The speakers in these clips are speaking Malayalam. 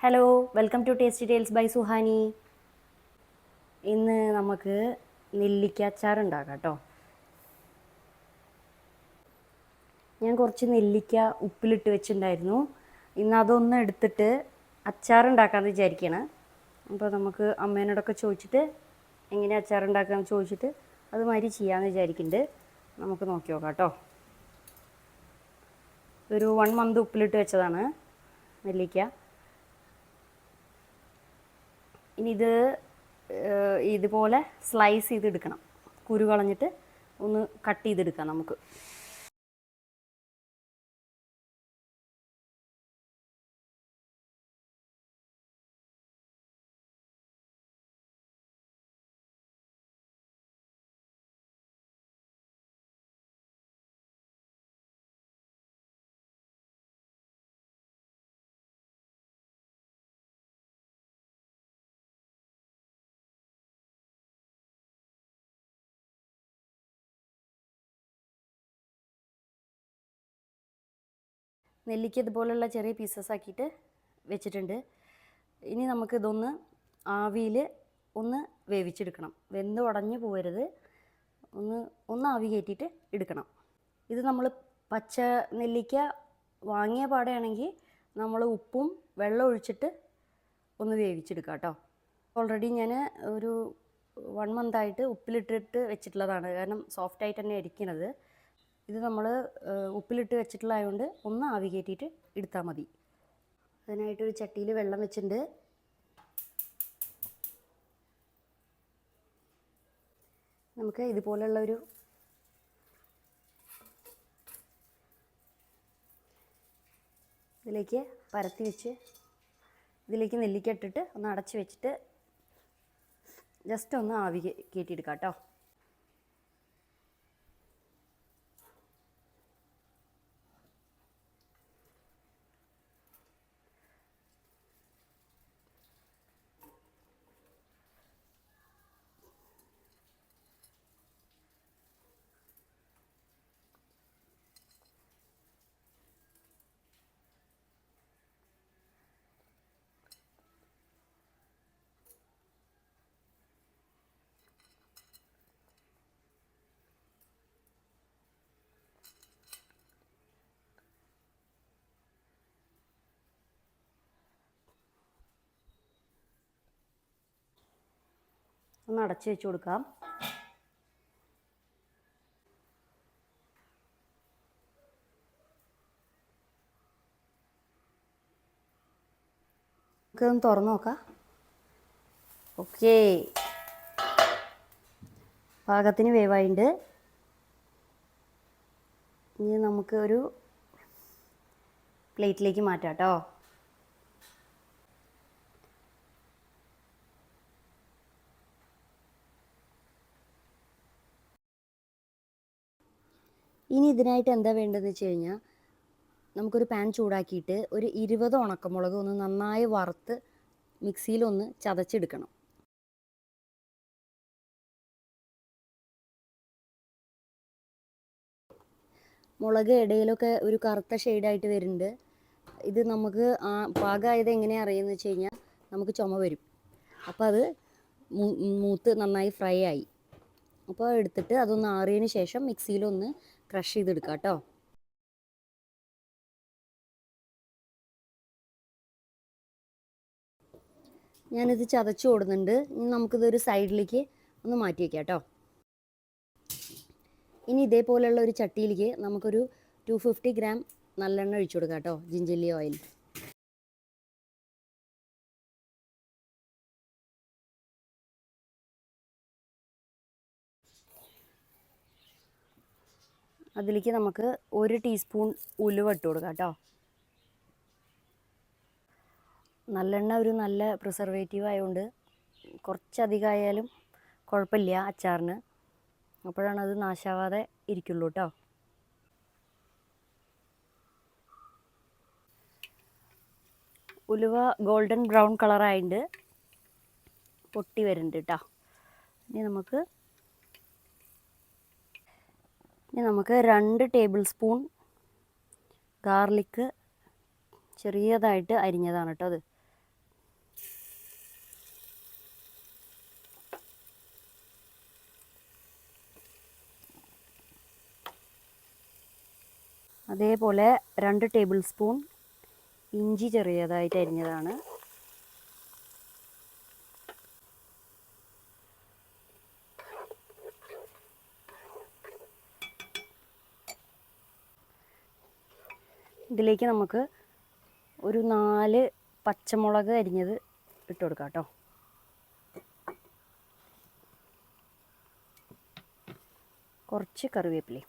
Hello, welcome to tasty tales by Suhani. ഇന്ന് നമുക്ക് നെല്ലിക്ക അച്ചാർ ഉണ്ടാക്കാം കേട്ടോ. ഞാൻ കുറച്ച് നെല്ലിക്ക ഉപ്പിലിട്ട് വെച്ചിട്ടുണ്ടായിരുന്നു. ഇന്ന് അതൊന്ന് എടുത്തിട്ട് അച്ചാർ ഉണ്ടാക്കാമെന്ന് വിചാരിക്കുകയാണ്. അപ്പോൾ നമുക്ക് അമ്മേനോടൊക്കെ ചോദിച്ചിട്ട് എങ്ങനെ അച്ചാർ ഉണ്ടാക്കാമെന്ന് ചോദിച്ചിട്ട് അതുമാതിരി ചെയ്യാമെന്ന് വിചാരിക്കുന്നുണ്ട്. നമുക്ക് നോക്കി നോക്കാം കേട്ടോ. ഒരു 1 മന്ത് ഉപ്പിലിട്ട് വെച്ചതാണ് നെല്ലിക്ക. ഇനി ഇതുപോലെ സ്ലൈസ് ചെയ്തെടുക്കണം. കുരു കളഞ്ഞിട്ട് ഒന്ന് കട്ട് ചെയ്തെടുക്കാം നമുക്ക്. നെല്ലിക്ക ഇതുപോലുള്ള ചെറിയ പീസസ് ആക്കിയിട്ട് വെച്ചിട്ടുണ്ട്. ഇനി നമുക്കിതൊന്ന് ആവിയിൽ ഒന്ന് വേവിച്ചെടുക്കണം. വെന്ത് ഉടഞ്ഞു പോകരുത്. ഒന്ന് ആവി കയറ്റിയിട്ട് എടുക്കണം. ഇത് നമ്മൾ പച്ച നെല്ലിക്ക വാങ്ങിയ പാടെയാണെങ്കിൽ നമ്മൾ ഉപ്പും വെള്ളം ഒഴിച്ചിട്ട് ഒന്ന് വേവിച്ചെടുക്കാം കേട്ടോ. ഓൾറെഡി ഞാൻ ഒരു 1 മന്തായിട്ട് ഉപ്പിലിട്ടിട്ട് വെച്ചിട്ടുള്ളതാണ്. കാരണം സോഫ്റ്റായിട്ട് തന്നെ ഇരിക്കുന്നത്. ഇത് നമ്മൾ ഉപ്പിലിട്ട് വെച്ചിട്ടുള്ളതായതുകൊണ്ട് ഒന്ന് ആവി കയറ്റിയിട്ട് എടുത്താൽ മതി. അതിനായിട്ടൊരു ചട്ടിയിൽ വെള്ളം വെച്ചിട്ടുണ്ട്. നമുക്ക് ഇതുപോലുള്ളൊരു ഇതിലേക്ക് പരത്തി വെച്ച് ഇതിലേക്ക് നെല്ലിക്ക ഇട്ടിട്ട് ഒന്ന് അടച്ച് വെച്ചിട്ട് ജസ്റ്റ് ഒന്ന് ആവി കയറ്റിയെടുക്കാം കേട്ടോ. ഒന്ന് അടച്ച് വെച്ച് കൊടുക്കാം. നമുക്കൊന്ന് തുറന്ന് നോക്കാം. ഓക്കേ, പാകത്തിന് വേവായിട്ടുണ്ട്. ഇനി നമുക്ക് ഒരു പ്ലേറ്റിലേക്ക് മാറ്റാം കേട്ടോ. ഇനി ഇതിനായിട്ട് എന്താ വേണ്ടതെന്ന് വെച്ച് കഴിഞ്ഞാൽ നമുക്കൊരു പാൻ ചൂടാക്കിയിട്ട് ഒരു 20 ഉണക്കമുളക് ഒന്ന് നന്നായി വറുത്ത് മിക്സിയിലൊന്ന് ചതച്ചെടുക്കണം. മുളക് ഇടയിലൊക്കെ ഒരു കറുത്ത ഷെയ്ഡായിട്ട് വരുന്നുണ്ട്. ഇത് നമുക്ക് പാകമായത് എങ്ങനെയാണ് അറിയുന്നത് വെച്ച് കഴിഞ്ഞാൽ നമുക്ക് ചുമ വരും. അപ്പോൾ അത് മൂത്ത് നന്നായി ഫ്രൈ ആയി. അപ്പോൾ എടുത്തിട്ട് അതൊന്ന് ആറിയതിന് ശേഷം മിക്സിയിലൊന്ന് ക്രഷ് ചെയ്തെടുക്കാം കേട്ടോ. ഞാനിത് ചതച്ച് കൊടുക്കുന്നുണ്ട്. ഇനി നമുക്കിതൊരു സൈഡിലേക്ക് ഒന്ന് മാറ്റി വയ്ക്കാം കേട്ടോ. ഇനി ഇതേപോലെയുള്ള ഒരു ചട്ടിയിലേക്ക് നമുക്കൊരു 250 ഗ്രാം നല്ലെണ്ണ ഒഴിച്ചു കൊടുക്കാം കേട്ടോ, ജിഞ്ചല്ലി ഓയിൽ. അതിലേക്ക് നമുക്ക് 1 ടീസ്പൂൺ ഉലുവ ഇട്ട് കൊടുക്കാം കേട്ടോ. നല്ലെണ്ണ ഒരു നല്ല പ്രിസർവേറ്റീവ് ആയതുകൊണ്ട് കുറച്ചധികമായാലും കുഴപ്പമില്ല അച്ചാറിന്. അപ്പോഴാണ് അത് നാശാവാതെ ഇരിക്കുള്ളൂ കേട്ടോ. ഉലുവ ഗോൾഡൻ ബ്രൗൺ കളറായിട്ട് പൊട്ടി വരുന്നുണ്ട് കേട്ടോ. ഇനി നമുക്ക് 2 ടേബിൾ സ്പൂൺ ഗാർലിക്ക് ചെറിയതായിട്ട് അരിഞ്ഞതാണ് കേട്ടോ അത്. അതേപോലെ 2 ടേബിൾ സ്പൂൺ ഇഞ്ചി ചെറിയതായിട്ട് അരിഞ്ഞതാണ്. ഇതിലേക്ക് നമുക്ക് ഒരു 4 പച്ചമുളക് അരിഞ്ഞത് ഇട്ട് കൊടുക്കാം കേട്ടോ. കുറച്ച് കറിവേപ്പില.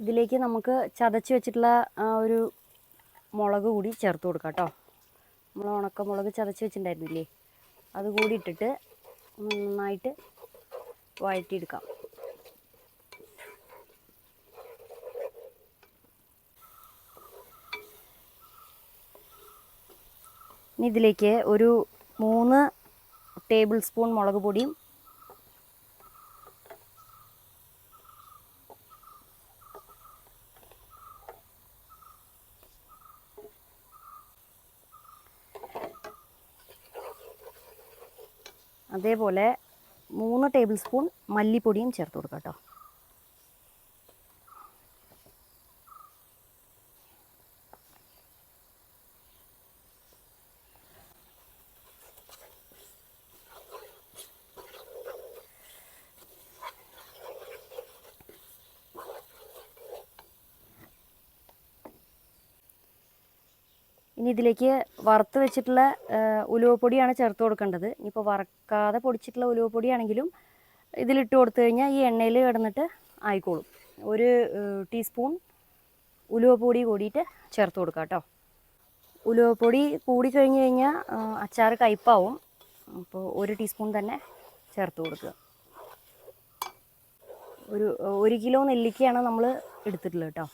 ഇതിലേക്ക് നമുക്ക് ചതച്ച് വെച്ചിട്ടുള്ള ഒരു മുളക് കൂടി ചേർത്ത് കൊടുക്കാം കേട്ടോ. നമ്മൾ ഉണക്കമുളക് ചതച്ച് വെച്ചിട്ടുണ്ടായിരുന്നില്ലേ, അത് കൂടി ഇട്ടിട്ട് നന്നായിട്ട് വഴറ്റിയെടുക്കാം. ഇനി ഇതിലേക്ക് ഒരു 3 ടേബിൾ സ്പൂൺ മുളക് പൊടിയും അതേപോലെ 3 ടേബിൾ സ്പൂൺ മല്ലിപ്പൊടിയും ചേർത്ത് കൊടുക്കാം കേട്ടോ. ഇനി ഇതിലേക്ക് വറുത്ത് വെച്ചിട്ടുള്ള ഉലുവപ്പൊടിയാണ് ചേർത്ത് കൊടുക്കേണ്ടത്. ഇനിയിപ്പോൾ വറക്കാതെ പൊടിച്ചിട്ടുള്ള ഉലുവപ്പൊടിയാണെങ്കിലും ഇതിലിട്ട് കൊടുത്തു കഴിഞ്ഞാൽ ഈ എണ്ണയിൽ കിടന്നിട്ട് ആയിക്കോളും. 1 ടീസ്പൂൺ ഉലുവപ്പൊടി കൂടിയിട്ട് ചേർത്ത് കൊടുക്കാം കേട്ടോ. ഉലുവപ്പൊടി കൂടി കഴിഞ്ഞ് കഴിഞ്ഞാൽ അച്ചാർ കയ്പ്പാവും. അപ്പോൾ 1 ടീസ്പൂൺ തന്നെ ചേർത്ത് കൊടുക്കുക. 1 കിലോ നെല്ലിക്കയാണ് നമ്മൾ എടുത്തിട്ടുള്ളത് കേട്ടോ.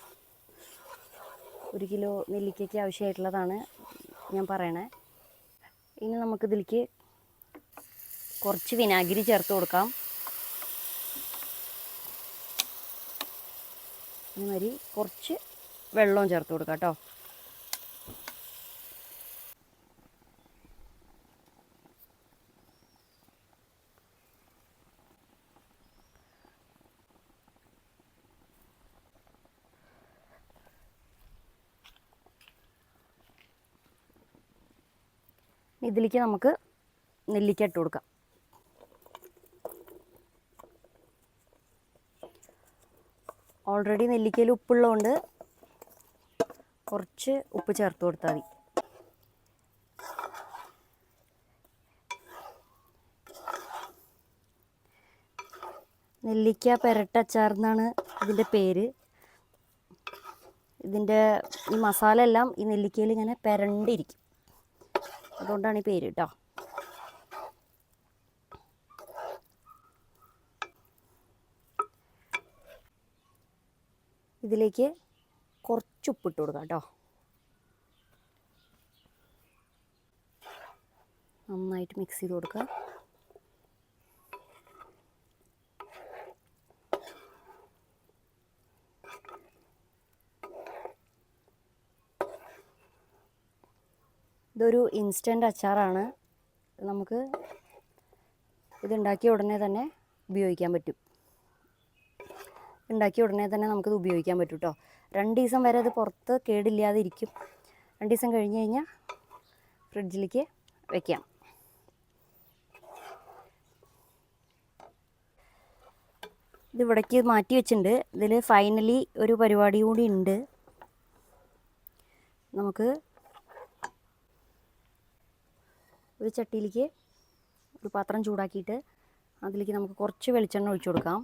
1 കിലോ നെല്ലിക്കയ്ക്ക് ആവശ്യമായിട്ടുള്ളതാണ് ഞാൻ പറയണേ. ഇനി നമുക്കിതിലേക്ക് കുറച്ച് വിനാഗിരി ചേർത്ത് കൊടുക്കാം. ഇതുമാതിരി കുറച്ച് വെള്ളവും ചേർത്ത് കൊടുക്കാം കേട്ടോ. ഇതിലേക്ക് നമുക്ക് നെല്ലിക്ക ഇട്ട് കൊടുക്കാം. ഓൾറെഡി നെല്ലിക്കയിൽ ഉപ്പുള്ളതുകൊണ്ട് കുറച്ച് ഉപ്പ് ചേർത്ത് കൊടുത്താൽ മതി. നെല്ലിക്ക പെരട്ടച്ചാർ എന്നാണ് ഇതിൻ്റെ പേര്. ഇതിൻ്റെ ഈ മസാല എല്ലാം ഈ നെല്ലിക്കയിൽ ഇങ്ങനെ പെരണ്ടിരിക്കും, അതുകൊണ്ടാണ് ഈ പേര് കേട്ടോ. ഇതിലേക്ക് കുറച്ച് ഉപ്പിട്ട് കൊടുക്കാം കേട്ടോ. നന്നായിട്ട് മിക്സ് ചെയ്ത് കൊടുക്കുക. ഇതൊരു ഇൻസ്റ്റൻറ്റ് അച്ചാറാണ്. നമുക്ക് ഇതുണ്ടാക്കിയ ഉടനെ തന്നെ ഉപയോഗിക്കാൻ പറ്റും. നമുക്കിത് ഉപയോഗിക്കാൻ പറ്റും കേട്ടോ. 2 ദിവസം വരെ അത് പുറത്ത് കേടില്ലാതെ ഇരിക്കും. 2 ദിവസം കഴിഞ്ഞ് കഴിഞ്ഞാൽ ഫ്രിഡ്ജിലേക്ക് വെക്കാം. ഇത് ഇവിടേക്ക് മാറ്റി വെച്ചിട്ടുണ്ട്. ഇതിൽ ഫൈനലി ഒരു പരിപാടി കൂടി ഉണ്ട്. നമുക്ക് ഒരു ചട്ടിയിലേക്ക് ഒരു പാത്രം ചൂടാക്കിയിട്ട് അതിലേക്ക് നമുക്ക് കുറച്ച് വെളിച്ചെണ്ണ ഒഴിച്ചു കൊടുക്കാം.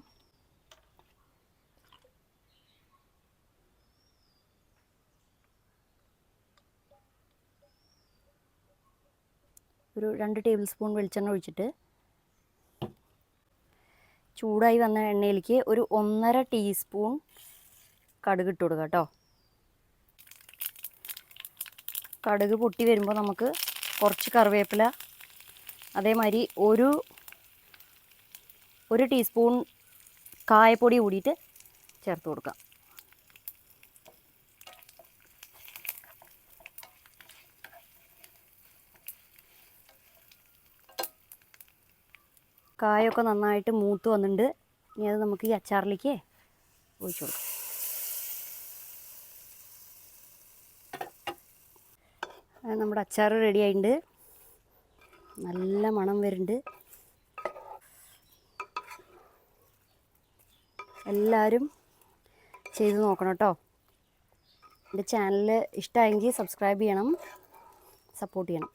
ഒരു 2 ടേബിൾ സ്പൂൺ വെളിച്ചെണ്ണ ഒഴിച്ചിട്ട് ചൂടായി വന്ന എണ്ണയിലേക്ക് ഒരു 1.5 ടീസ്പൂൺ കടുക് ഇട്ട് കൊടുക്കാം കേട്ടോ. കടുക് പൊട്ടി വരുമ്പോൾ നമുക്ക് കുറച്ച് കറിവേപ്പില, അതേമാതിരി ഒരു ടീസ്പൂൺ കായപ്പൊടി കൂടിയിട്ട് ചേർത്ത് കൊടുക്കാം. കായൊക്കെ നന്നായിട്ട് മൂത്ത് വന്നിട്ടുണ്ട്. ഇനി അത് നമുക്ക് ഈ അച്ചാറിലേക്ക് ഒഴിച്ചു കൊടുക്കാം. നമ്മുടെ അച്ചാർ റെഡി ആയിട്ടുണ്ട്. നല്ല മണം വരുന്നുണ്ട്. എല്ലാവരും ചെയ്ത് നോക്കണം കേട്ടോ. എൻ്റെ ചാനൽ ഇഷ്ടമായെങ്കിൽ സബ്സ്ക്രൈബ് ചെയ്യണം, സപ്പോർട്ട് ചെയ്യണം.